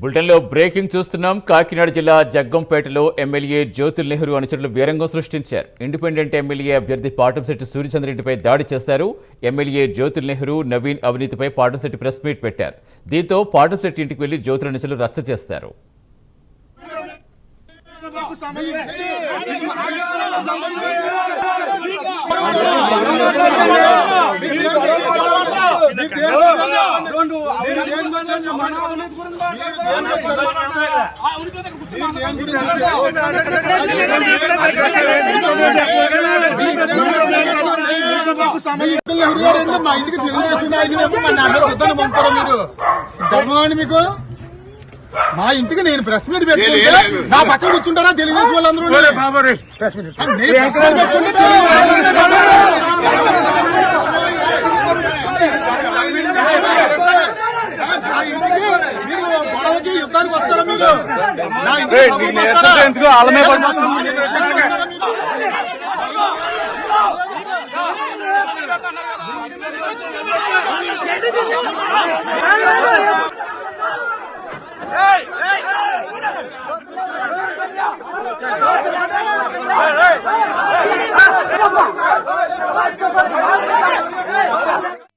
బులెటిన్లో బ్రేకింగ్ చూస్తున్నాం. కాకినాడ జిల్లా జగ్గంపేటలో ఎమ్మెల్యే జ్యోతుల్ నెహ్రూ అనుచరులు వీరంగం సృష్టించారు. ఇండిపెండెంట్ ఎమ్మెల్యే అభ్యర్థి పాటంశెట్టి సూర్యచంద్రరెడ్డిపై దాడి చేశారు. ఎమ్మెల్యే జ్యోతుల్ నెహ్రూ, నవీన్ అవినీతిపై పాటంశెట్టి ప్రెస్ మీట్ పెట్టారు. దీంతో పాటంశెట్టి ఇంటికి వెళ్లి జ్యోతుల అనుచరులు రచ్చ చేస్తారు. మా ఇంటికి తెలుగుదేశం మీరు ధర్మం మీకు మా ఇంటికి నేను ప్రెస్ మీట్ పెట్టుకుంటే నా పక్కన కూర్చుంటారా తెలుగుదేశం వాళ్ళందరూ గొడవకి యుద్ధానికి వస్తారా మీరు? నా ఇంటికి